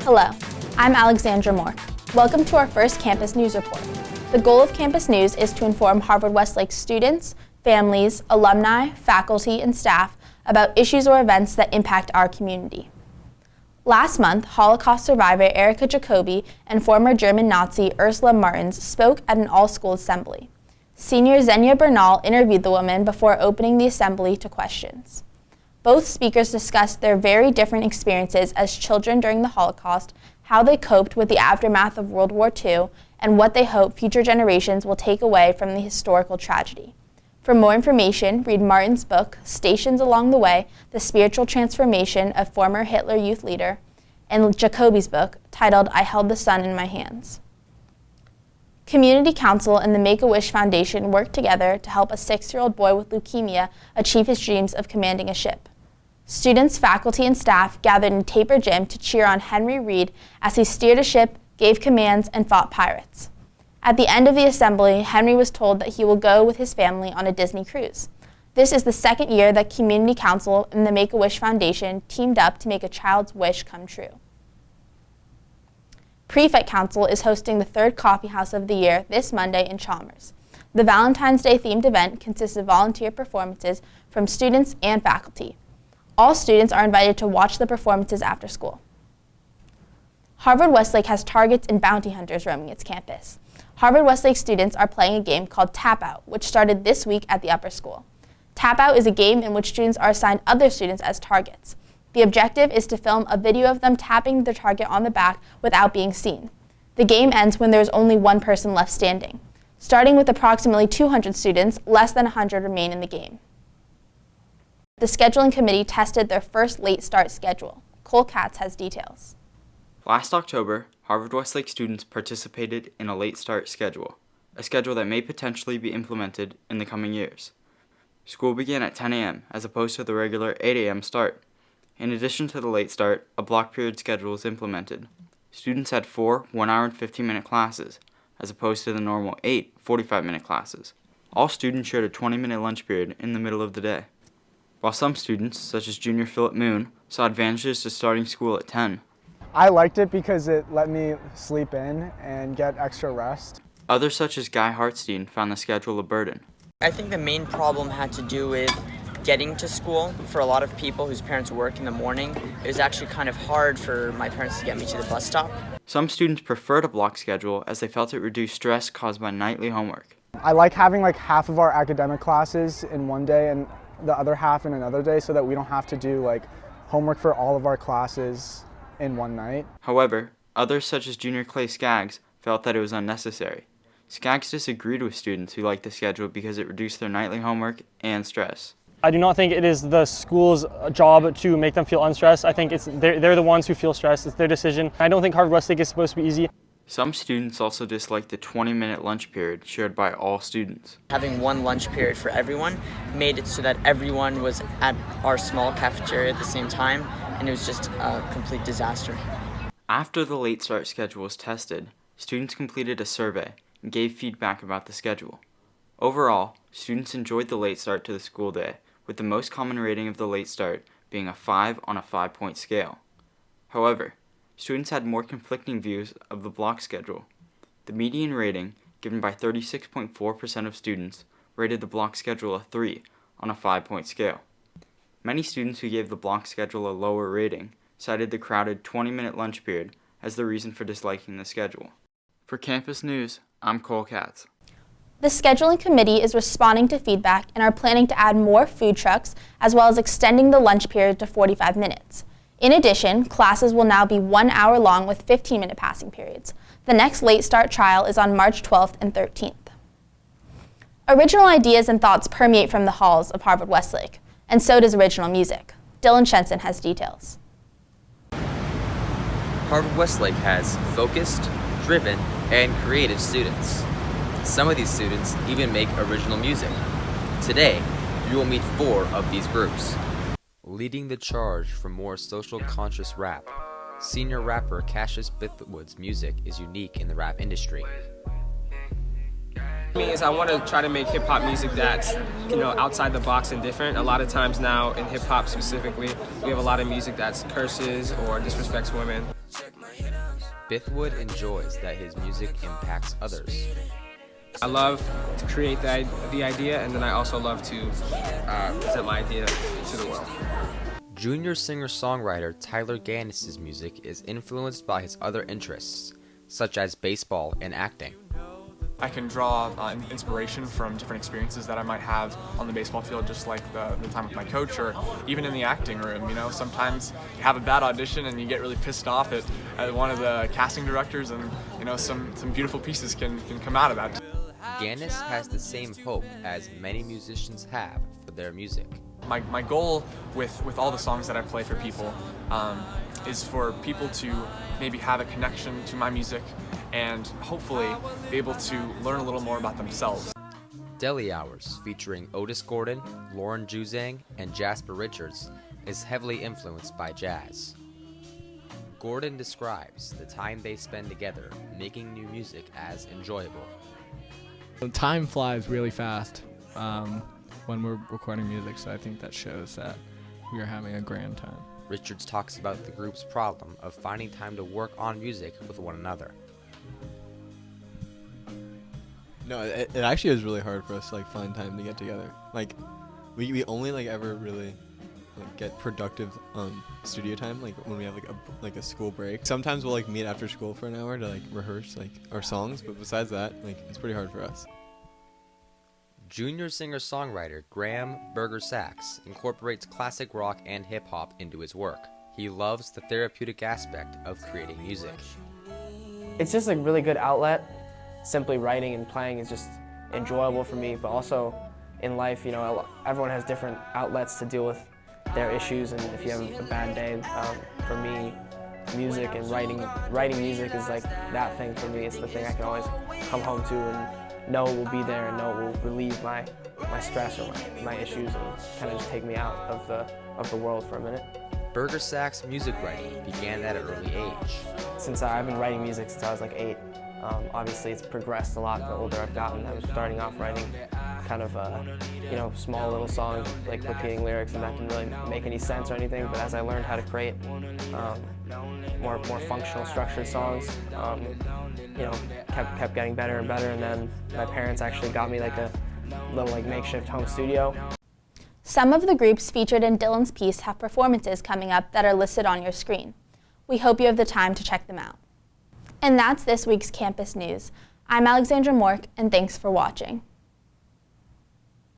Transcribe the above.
Hello, I'm Alexandra Moore. Welcome to our first Campus News Report. The goal of Campus News is to inform Harvard-Westlake students, families, alumni, faculty, and staff about issues or events that impact our community. Last month, Holocaust survivor Erika Jacobi and former German Nazi Ursula Martens spoke at an all-school assembly. Senior Xenia Bernal interviewed the woman before opening the assembly to questions. Both speakers discussed their very different experiences as children during the Holocaust, how they coped with the aftermath of World War II, and what they hope future generations will take away from the historical tragedy. For more information, read Martin's book, Stations Along the Way, The Spiritual Transformation of Former Hitler Youth Leader, and Jacobi's book, titled I Held the Sun in My Hands. Community Council and the Make-A-Wish Foundation worked together to help a 6-year-old boy with leukemia achieve his dreams of commanding a ship. Students, faculty, and staff gathered in Taper Gym to cheer on Henry Reed as he steered a ship, gave commands, and fought pirates. At the end of the assembly, Henry was told that he will go with his family on a Disney cruise. This is the second year that Community Council and the Make-A-Wish Foundation teamed up to make a child's wish come true. Prefect Council is hosting the third Coffee House of the year this Monday in Chalmers. The Valentine's Day themed event consists of volunteer performances from students and faculty. All students are invited to watch the performances after school. Harvard-Westlake has targets and bounty hunters roaming its campus. Harvard-Westlake students are playing a game called Tap Out, which started this week at the upper school. Tap Out is a game in which students are assigned other students as targets. The objective is to film a video of them tapping their target on the back without being seen. The game ends when there is only one person left standing. Starting with approximately 200 students, less than 100 remain in the game. The scheduling committee tested their first late start schedule. Cole Katz has details. Last October, Harvard-Westlake students participated in a late start schedule, a schedule that may potentially be implemented in the coming years. School began at 10 a.m. as opposed to the regular 8 a.m. start. In addition to the late start, a block period schedule was implemented. Students had 4 1-hour and 15-minute classes, as opposed to the normal 8 45-minute classes. All students shared a 20-minute lunch period in the middle of the day. While some students, such as junior Philip Moon, saw advantages to starting school at 10. I liked it because it let me sleep in and get extra rest. Others, such as Guy Hartstein, found the schedule a burden. I think the main problem had to do with getting to school. For a lot of people whose parents work in the morning, it was actually kind of hard for my parents to get me to the bus stop. Some students preferred a block schedule as they felt it reduced stress caused by nightly homework. I like having half of our academic classes in one day and the other half in another day so that we don't have to do homework for all of our classes in one night. However, others such as junior Clay Skaggs felt that it was unnecessary. Skaggs disagreed with students who liked the schedule because it reduced their nightly homework and stress. I do not think it is the school's job to make them feel unstressed. I think they're the ones who feel stressed. It's their decision. I don't think Harvard-Westlake is supposed to be easy. Some students also disliked the 20-minute lunch period shared by all students. Having one lunch period for everyone made it so that everyone was at our small cafeteria at the same time, and it was just a complete disaster. After the late start schedule was tested, students completed a survey and gave feedback about the schedule. Overall, students enjoyed the late start to the school day, with the most common rating of the late start being a 5 on a 5-point scale. However, students had more conflicting views of the block schedule. The median rating, given by 36.4% of students, rated the block schedule a 3 on a 5-point scale. Many students who gave the block schedule a lower rating cited the crowded 20-minute lunch period as the reason for disliking the schedule. For Campus News, I'm Cole Katz. The scheduling committee is responding to feedback and are planning to add more food trucks as well as extending the lunch period to 45 minutes. In addition, classes will now be 1 hour long with 15-minute passing periods. The next late start trial is on March 12th and 13th. Original ideas and thoughts permeate from the halls of Harvard-Westlake, and so does original music. Dylan Shenson has details. Harvard-Westlake has focused, driven, and creative students. Some of these students even make original music. Today, you will meet 4 of these groups. Leading the charge for more social conscious rap, senior rapper Cassius Bithwood's music is unique in the rap industry. Me is I want to try to make hip hop music that's, outside the box and different. A lot of times now in hip hop specifically, we have a lot of music that's curses or disrespects women. Bithwood enjoys that his music impacts others. I love to create the idea, and then I also love to present my idea to the world. Junior singer-songwriter Tyler Gannis' music is influenced by his other interests, such as baseball and acting. I can draw inspiration from different experiences that I might have on the baseball field, just like the time with my coach, or even in the acting room. Sometimes you have a bad audition and you get really pissed off at one of the casting directors, and some beautiful pieces can come out of that. Gannis has the same hope as many musicians have for their music. My goal with all the songs that I play for people is for people to maybe have a connection to my music and hopefully be able to learn a little more about themselves. Deli Hours, featuring Otis Gordon, Lauren Juzang, and Jasper Richards, is heavily influenced by jazz. Gordon describes the time they spend together making new music as enjoyable. Time flies really fast when we're recording music, so I think that shows that we are having a grand time. Richards talks about the group's problem of finding time to work on music with one another. No, it actually is really hard for us to find time to get together. We only ever really get productive studio time when we have a school break. Sometimes we'll meet after school for an hour to rehearse our songs, but besides that, it's pretty hard for us. Junior singer-songwriter Graham Berger Sachs incorporates classic rock and hip-hop into his work. He loves the therapeutic aspect of creating music. It's just a really good outlet. Simply writing and playing is just enjoyable for me, but also in life, everyone has different outlets to deal with their issues, and if you have a bad day, for me, music and writing music is that thing for me. It's the thing I can always come home to and know it will be there and know it will relieve my stress or my issues and kind of just take me out of the world for a minute. Berger Sachs' music writing began at an early age. Since I've been writing music since I was 8. Obviously it's progressed a lot the older I've gotten. I was starting off writing kind of small little songs, repeating lyrics, and that didn't really make any sense or anything, but as I learned how to create more functional, structured songs, kept getting better and better, and then my parents actually got me a little makeshift home studio. Some of the groups featured in Dylan's piece have performances coming up that are listed on your screen. We hope you have the time to check them out. And that's this week's Campus News. I'm Alexandra Mork, and thanks for watching.